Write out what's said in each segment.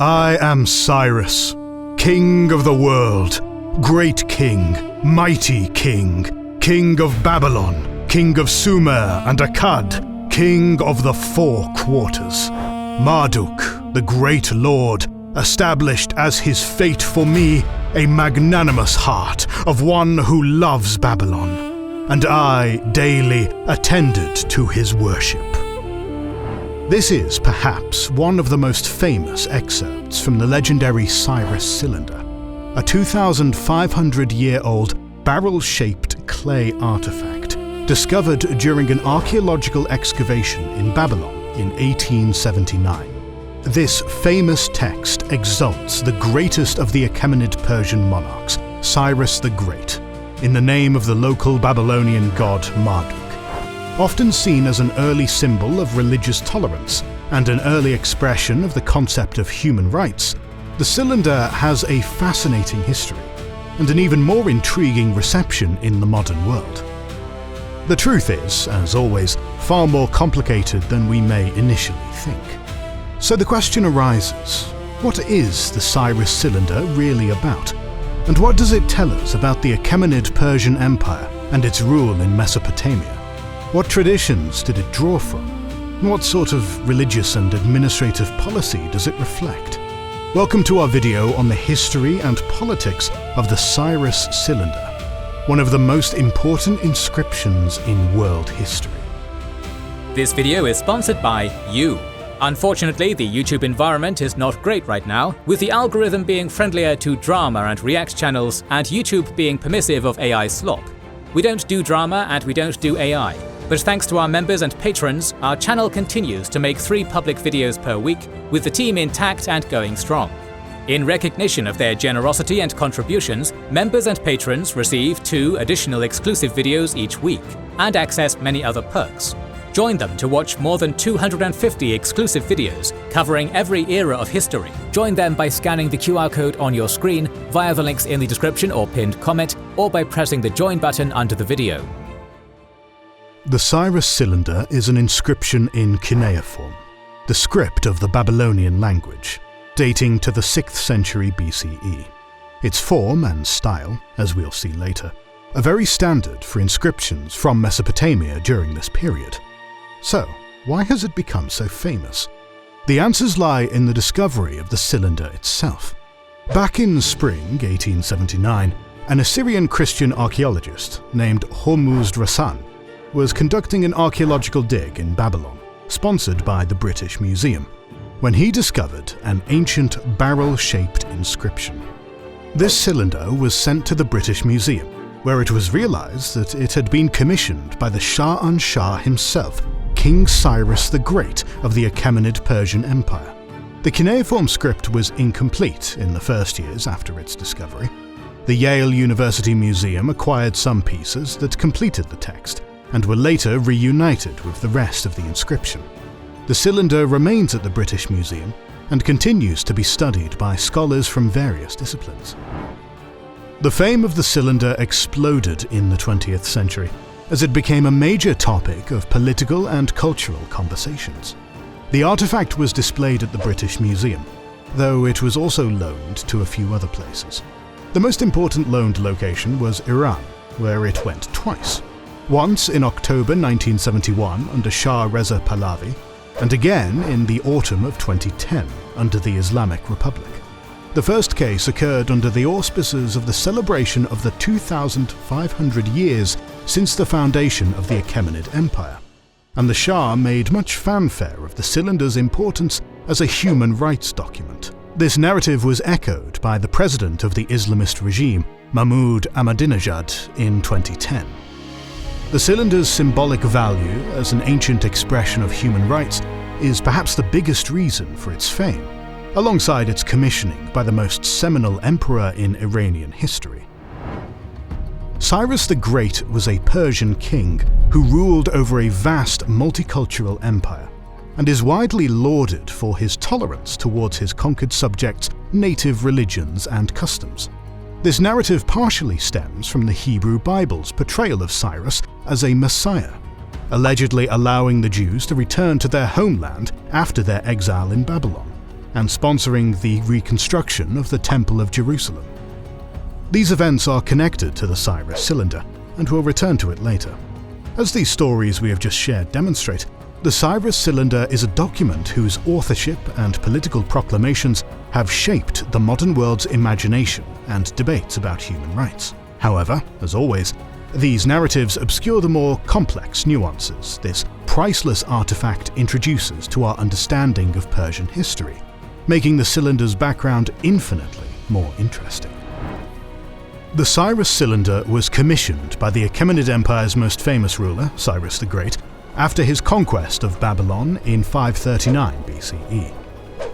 I am Cyrus, king of the world, great king, mighty king, king of Babylon, king of Sumer and Akkad, king of the four quarters. Marduk, the great lord, established as his fate for me a magnanimous heart of one who loves Babylon, and I daily attended to his worship. This is perhaps one of the most famous excerpts from the legendary Cyrus Cylinder, a 2,500-year-old barrel-shaped clay artifact discovered during an archaeological excavation in Babylon in 1879. This famous text exalts the greatest of the Achaemenid Persian monarchs, Cyrus the Great, in the name of the local Babylonian god Marduk. Often seen as an early symbol of religious tolerance and an early expression of the concept of human rights, the cylinder has a fascinating history and an even more intriguing reception in the modern world. The truth is, as always, far more complicated than we may initially think. So the question arises, what is the Cyrus Cylinder really about? And what does it tell us about the Achaemenid Persian Empire and its rule in Mesopotamia? What traditions did it draw from? And what sort of religious and administrative policy does it reflect? Welcome to our video on the history and politics of the Cyrus Cylinder, one of the most important inscriptions in world history. This video is sponsored by you. Unfortunately, the YouTube environment is not great right now, with the algorithm being friendlier to drama and react channels and YouTube being permissive of AI slop. We don't do drama and we don't do AI. But thanks to our members and patrons, our channel continues to make 3 public videos per week, with the team intact and going strong. In recognition of their generosity and contributions, members and patrons receive 2 additional exclusive videos each week, and access many other perks. Join them to watch more than 250 exclusive videos covering every era of history. Join them by scanning the QR code on your screen, via the links in the description or pinned comment, or by pressing the join button under the video. The Cyrus Cylinder is an inscription in cuneiform, the script of the Babylonian language, dating to the 6th century BCE. Its form and style, as we'll see later, are very standard for inscriptions from Mesopotamia during this period. So, why has it become so famous? The answers lie in the discovery of the cylinder itself. Back in spring 1879, an Assyrian Christian archaeologist named Hormuzd Rasan was conducting an archaeological dig in Babylon, sponsored by the British Museum, when he discovered an ancient barrel-shaped inscription. This cylinder was sent to the British Museum, where it was realized that it had been commissioned by the Shah himself, King Cyrus the Great of the Achaemenid Persian Empire. The cuneiform script was incomplete in the first years after its discovery. The Yale University Museum acquired some pieces that completed the text, and were later reunited with the rest of the inscription. The cylinder remains at the British Museum and continues to be studied by scholars from various disciplines. The fame of the cylinder exploded in the 20th century as it became a major topic of political and cultural conversations. The artifact was displayed at the British Museum, though it was also loaned to a few other places. The most important loaned location was Iran, where it went twice. Once in October 1971 under Shah Reza Pahlavi, and again in the autumn of 2010 under the Islamic Republic. The first case occurred under the auspices of the celebration of the 2,500 years since the foundation of the Achaemenid Empire, and the Shah made much fanfare of the cylinder's importance as a human rights document. This narrative was echoed by the president of the Islamist regime, Mahmoud Ahmadinejad, in 2010. The cylinder's symbolic value as an ancient expression of human rights is perhaps the biggest reason for its fame, alongside its commissioning by the most seminal emperor in Iranian history. Cyrus the Great was a Persian king who ruled over a vast multicultural empire, and is widely lauded for his tolerance towards his conquered subjects' native religions and customs. This narrative partially stems from the Hebrew Bible's portrayal of Cyrus as a messiah, allegedly allowing the Jews to return to their homeland after their exile in Babylon. and sponsoring the reconstruction of the Temple of Jerusalem. These events are connected to the Cyrus Cylinder, and we'll return to it later. As these stories we have just shared demonstrate, the Cyrus Cylinder is a document whose authorship and political proclamations have shaped the modern world's imagination and debates about human rights. However, as always, these narratives obscure the more complex nuances this priceless artifact introduces to our understanding of Persian history, making the cylinder's background infinitely more interesting. The Cyrus Cylinder was commissioned by the Achaemenid Empire's most famous ruler, Cyrus the Great, after his conquest of Babylon in 539 BCE.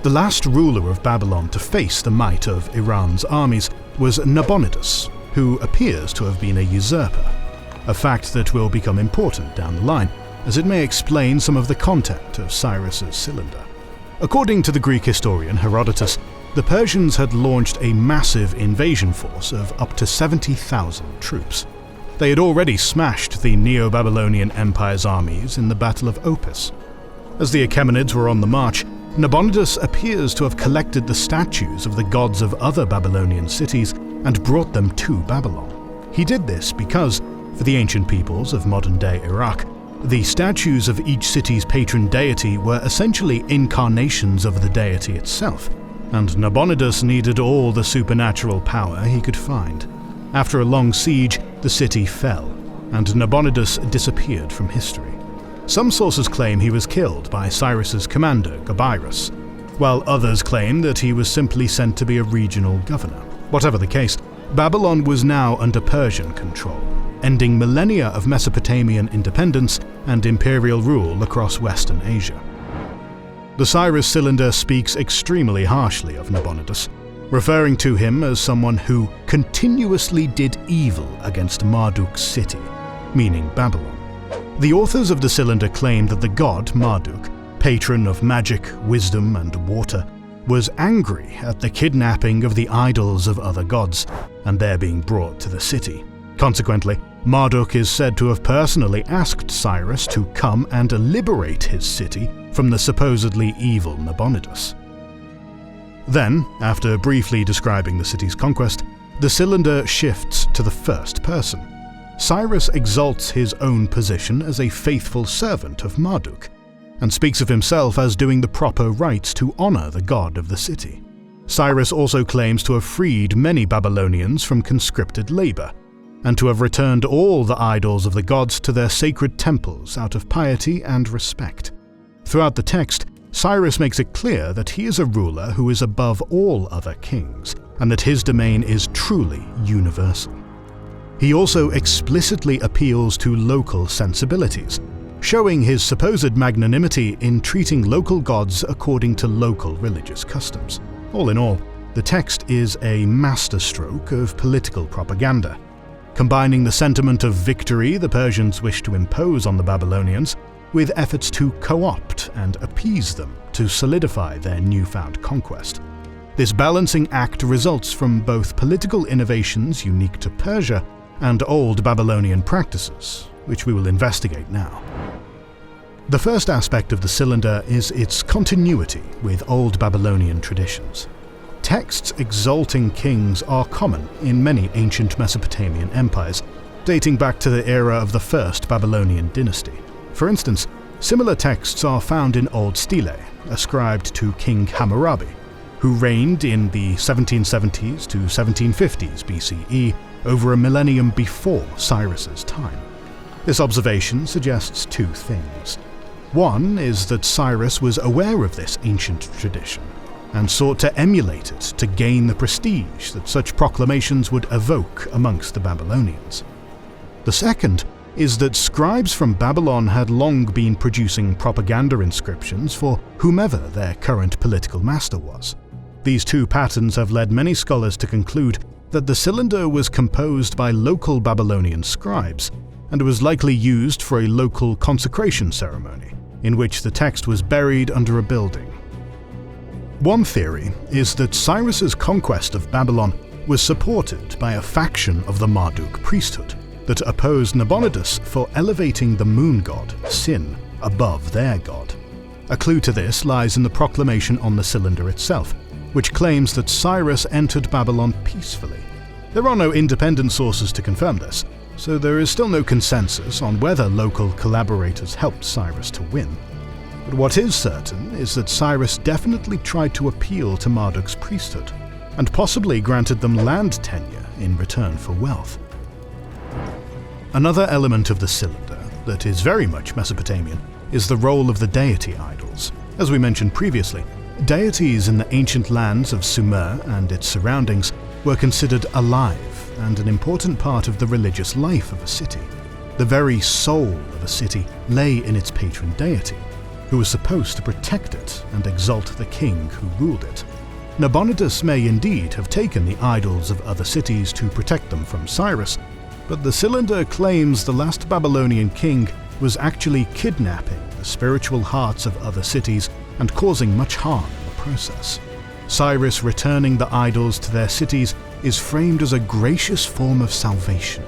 The last ruler of Babylon to face the might of Iran's armies was Nabonidus, who appears to have been a usurper, a fact that will become important down the line, as it may explain some of the content of Cyrus's cylinder. According to the Greek historian Herodotus, the Persians had launched a massive invasion force of up to 70,000 troops. They had already smashed the Neo-Babylonian Empire's armies in the Battle of Opis. As the Achaemenids were on the march, Nabonidus appears to have collected the statues of the gods of other Babylonian cities and brought them to Babylon. He did this because, for the ancient peoples of modern-day Iraq, the statues of each city's patron deity were essentially incarnations of the deity itself, and Nabonidus needed all the supernatural power he could find. After a long siege, the city fell, and Nabonidus disappeared from history. Some sources claim he was killed by Cyrus's commander, Gabirus, while others claim that he was simply sent to be a regional governor. Whatever the case, Babylon was now under Persian control, ending millennia of Mesopotamian independence and imperial rule across Western Asia. The Cyrus Cylinder speaks extremely harshly of Nabonidus, referring to him as someone who continuously did evil against Marduk's city, meaning Babylon. The authors of the cylinder claim that the god Marduk, patron of magic, wisdom, and water, was angry at the kidnapping of the idols of other gods and their being brought to the city. Consequently, Marduk is said to have personally asked Cyrus to come and liberate his city from the supposedly evil Nabonidus. Then, after briefly describing the city's conquest, the cylinder shifts to the first person. Cyrus exalts his own position as a faithful servant of Marduk, and speaks of himself as doing the proper rites to honor the god of the city. Cyrus also claims to have freed many Babylonians from conscripted labor, and to have returned all the idols of the gods to their sacred temples out of piety and respect. Throughout the text, Cyrus makes it clear that he is a ruler who is above all other kings, and that his domain is truly universal. He also explicitly appeals to local sensibilities, showing his supposed magnanimity in treating local gods according to local religious customs. All in all, the text is a masterstroke of political propaganda, combining the sentiment of victory the Persians wished to impose on the Babylonians with efforts to co-opt and appease them to solidify their newfound conquest. This balancing act results from both political innovations unique to Persia and old Babylonian practices, which we will investigate now. The first aspect of the cylinder is its continuity with old Babylonian traditions. Texts exalting kings are common in many ancient Mesopotamian empires, dating back to the era of the first Babylonian dynasty. For instance, similar texts are found in Old Stele, ascribed to King Hammurabi, who reigned in the 1770s to 1750s BCE, over a millennium before Cyrus's time. This observation suggests two things. One is that Cyrus was aware of this ancient tradition and sought to emulate it to gain the prestige that such proclamations would evoke amongst the Babylonians. The second is that scribes from Babylon had long been producing propaganda inscriptions for whomever their current political master was. These two patterns have led many scholars to conclude that the cylinder was composed by local Babylonian scribes and was likely used for a local consecration ceremony, in which the text was buried under a building. One theory is that Cyrus's conquest of Babylon was supported by a faction of the Marduk priesthood that opposed Nabonidus for elevating the moon god, Sin, above their god. A clue to this lies in the proclamation on the cylinder itself, which claims that Cyrus entered Babylon peacefully. There are no independent sources to confirm this, so there is still no consensus on whether local collaborators helped Cyrus to win. But what is certain is that Cyrus definitely tried to appeal to Marduk's priesthood, and possibly granted them land tenure in return for wealth. Another element of the cylinder that is very much Mesopotamian is the role of the deity idols. As we mentioned previously, deities in the ancient lands of Sumer and its surroundings were considered alive and an important part of the religious life of a city. The very soul of a city lay in its patron deity, who was supposed to protect it and exalt the king who ruled it. Nabonidus may indeed have taken the idols of other cities to protect them from Cyrus, but the cylinder claims the last Babylonian king was actually kidnapping the spiritual hearts of other cities and causing much harm in the process. Cyrus returning the idols to their cities is framed as a gracious form of salvation,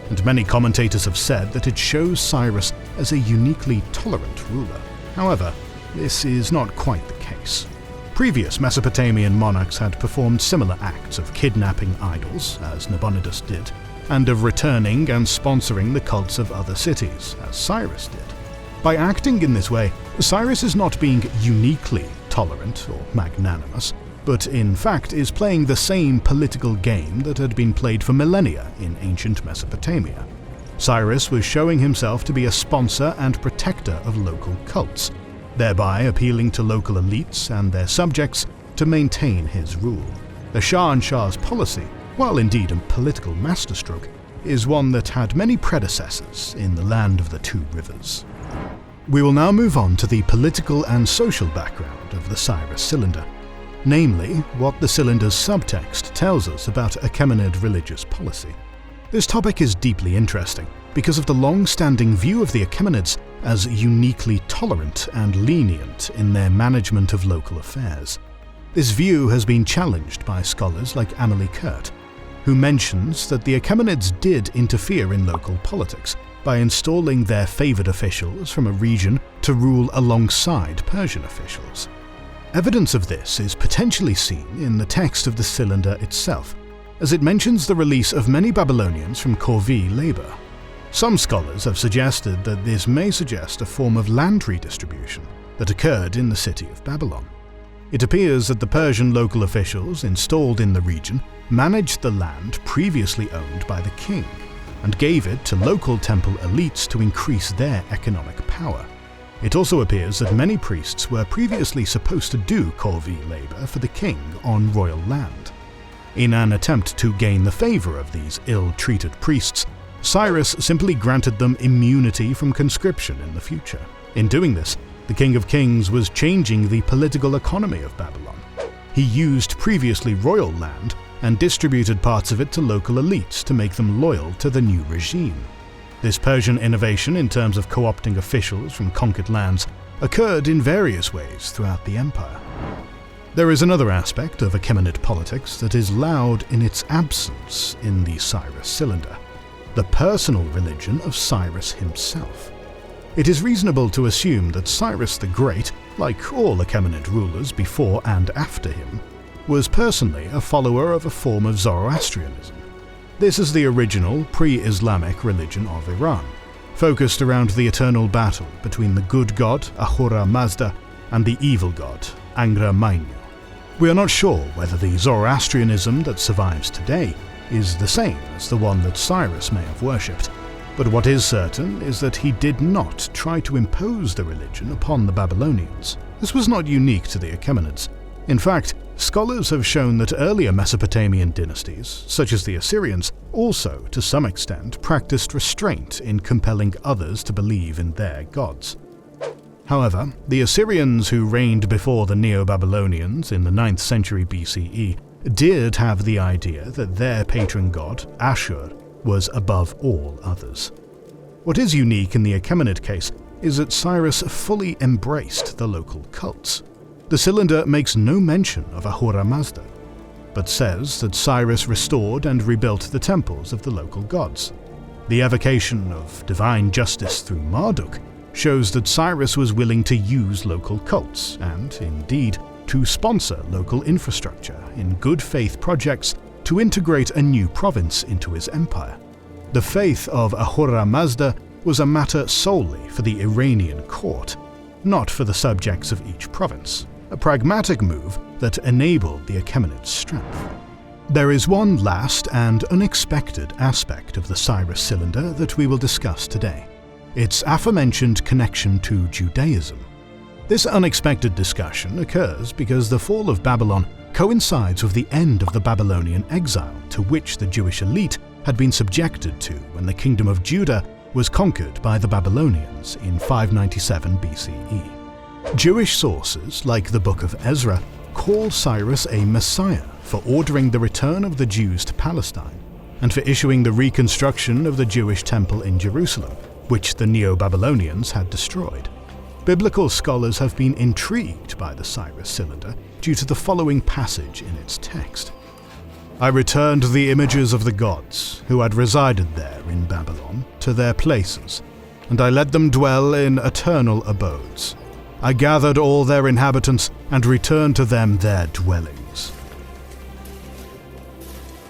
and many commentators have said that it shows Cyrus as a uniquely tolerant ruler. However, this is not quite the case. Previous Mesopotamian monarchs had performed similar acts of kidnapping idols, as Nabonidus did, and of returning and sponsoring the cults of other cities, as Cyrus did. By acting in this way, Cyrus is not being uniquely tolerant or magnanimous, but in fact is playing the same political game that had been played for millennia in ancient Mesopotamia. Cyrus was showing himself to be a sponsor and protector of local cults, thereby appealing to local elites and their subjects to maintain his rule. The Shah's policy, while indeed a political masterstroke, is one that had many predecessors in the land of the two rivers. We will now move on to the political and social background of the Cyrus Cylinder, namely what the cylinder's subtext tells us about Achaemenid religious policy. This topic is deeply interesting because of the long-standing view of the Achaemenids as uniquely tolerant and lenient in their management of local affairs. This view has been challenged by scholars like Amelie Kurt, who mentions that the Achaemenids did interfere in local politics by installing their favoured officials from a region to rule alongside Persian officials. Evidence of this is potentially seen in the text of the cylinder itself, as it mentions the release of many Babylonians from corvée labour. Some scholars have suggested that this may suggest a form of land redistribution that occurred in the city of Babylon. It appears that the Persian local officials installed in the region managed the land previously owned by the king, and gave it to local temple elites to increase their economic power. It also appears that many priests were previously supposed to do corvée labour for the king on royal land. In an attempt to gain the favour of these ill-treated priests, Cyrus simply granted them immunity from conscription in the future. In doing this, the King of Kings was changing the political economy of Babylon. He used previously royal land and distributed parts of it to local elites to make them loyal to the new regime. This Persian innovation in terms of co-opting officials from conquered lands occurred in various ways throughout the empire. There is another aspect of Achaemenid politics that is loud in its absence in the Cyrus Cylinder: the personal religion of Cyrus himself. It is reasonable to assume that Cyrus the Great, like all Achaemenid rulers before and after him, was personally a follower of a form of Zoroastrianism. This is the original pre-Islamic religion of Iran, focused around the eternal battle between the good god Ahura Mazda and the evil god Angra Mainyu. We are not sure whether the Zoroastrianism that survives today is the same as the one that Cyrus may have worshipped, but what is certain is that he did not try to impose the religion upon the Babylonians. This was not unique to the Achaemenids. In fact, scholars have shown that earlier Mesopotamian dynasties, such as the Assyrians, also, to some extent, practiced restraint in compelling others to believe in their gods. However, the Assyrians who reigned before the Neo-Babylonians in the 9th century BCE did have the idea that their patron god, Ashur, was above all others. What is unique in the Achaemenid case is that Cyrus fully embraced the local cults. The cylinder makes no mention of Ahura Mazda, but says that Cyrus restored and rebuilt the temples of the local gods. The evocation of divine justice through Marduk shows that Cyrus was willing to use local cults and, indeed, to sponsor local infrastructure in good faith projects to integrate a new province into his empire. The faith of Ahura Mazda was a matter solely for the Iranian court, not for the subjects of each province, a pragmatic move that enabled the Achaemenid strength. There is one last and unexpected aspect of the Cyrus Cylinder that we will discuss today: its aforementioned connection to Judaism. This unexpected discussion occurs because the fall of Babylon coincides with the end of the Babylonian exile to which the Jewish elite had been subjected to when the kingdom of Judah was conquered by the Babylonians in 597 BCE. Jewish sources, like the Book of Ezra, call Cyrus a messiah for ordering the return of the Jews to Palestine and for issuing the reconstruction of the Jewish temple in Jerusalem, which the Neo-Babylonians had destroyed. Biblical scholars have been intrigued by the Cyrus Cylinder due to the following passage in its text. "I returned the images of the gods who had resided there in Babylon to their places, and I let them dwell in eternal abodes. I gathered all their inhabitants and returned to them their dwellings."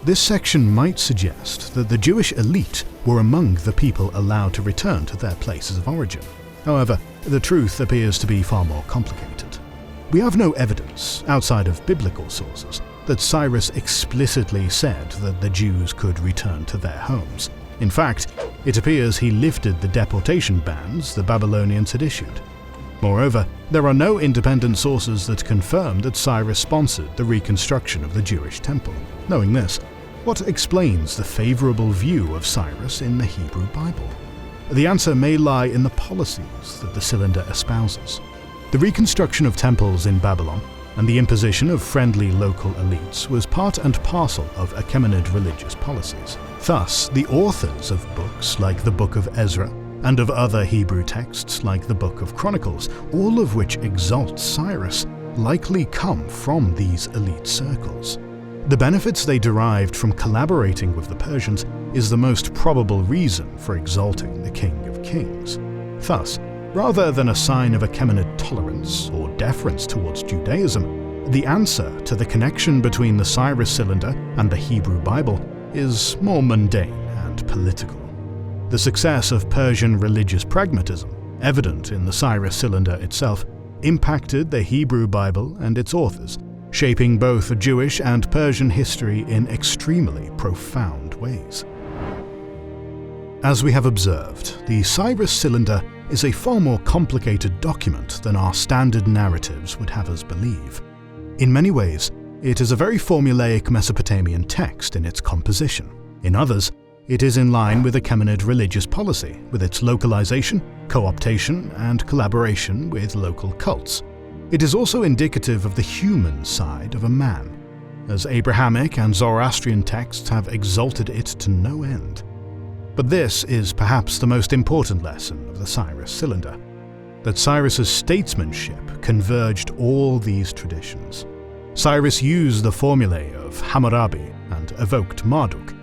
This section might suggest that the Jewish elite were among the people allowed to return to their places of origin. However, the truth appears to be far more complicated. We have no evidence, outside of biblical sources, that Cyrus explicitly said that the Jews could return to their homes. In fact, it appears he lifted the deportation bans the Babylonians had issued. Moreover, there are no independent sources that confirm that Cyrus sponsored the reconstruction of the Jewish temple. Knowing this, what explains the favorable view of Cyrus in the Hebrew Bible? The answer may lie in the policies that the Cylinder espouses. The reconstruction of temples in Babylon and the imposition of friendly local elites was part and parcel of Achaemenid religious policies. Thus, the authors of books like the Book of Ezra and of other Hebrew texts like the Book of Chronicles, all of which exalt Cyrus, likely come from these elite circles. The benefits they derived from collaborating with the Persians is the most probable reason for exalting the King of Kings. Thus, rather than a sign of Achaemenid tolerance or deference towards Judaism, the answer to the connection between the Cyrus Cylinder and the Hebrew Bible is more mundane and political. The success of Persian religious pragmatism, evident in the Cyrus Cylinder itself, impacted the Hebrew Bible and its authors, shaping both Jewish and Persian history in extremely profound ways. As we have observed, the Cyrus Cylinder is a far more complicated document than our standard narratives would have us believe. In many ways, it is a very formulaic Mesopotamian text in its composition. In others, it is in line with Achaemenid religious policy, with its localization, co-optation, and collaboration with local cults. It is also indicative of the human side of a man, as Abrahamic and Zoroastrian texts have exalted it to no end. But this is perhaps the most important lesson of the Cyrus Cylinder, that Cyrus's statesmanship converged all these traditions. Cyrus used the formulae of Hammurabi and evoked Marduk,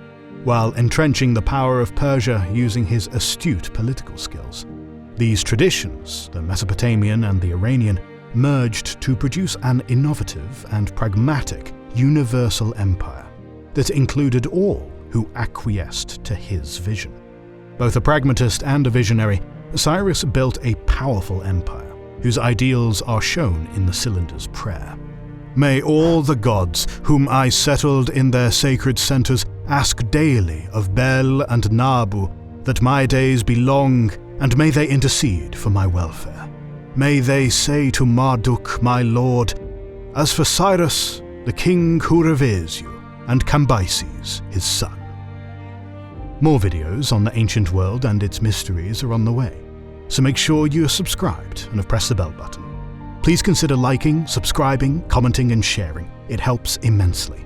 while entrenching the power of Persia using his astute political skills. These traditions, the Mesopotamian and the Iranian, merged to produce an innovative and pragmatic universal empire that included all who acquiesced to his vision. Both a pragmatist and a visionary, Cyrus built a powerful empire, whose ideals are shown in the Cylinder's prayer. "May all the gods whom I settled in their sacred centers ask daily of Bel and Nabu that my days be long, and may they intercede for my welfare. May they say to Marduk, my lord, as for Cyrus, the king who reveres you, and Cambyses, his son." More videos on the ancient world and its mysteries are on the way, so make sure you are subscribed and have pressed the bell button. Please consider liking, subscribing, commenting and sharing. It helps immensely.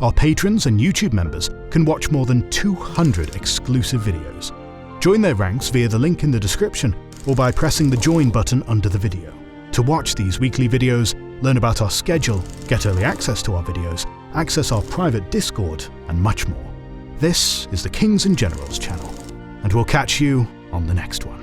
Our patrons and YouTube members can watch more than 200 exclusive videos. Join their ranks via the link in the description or by pressing the join button under the video. To watch these weekly videos, learn about our schedule, get early access to our videos, access our private Discord, and much more. This is the Kings and Generals channel, and we'll catch you on the next one.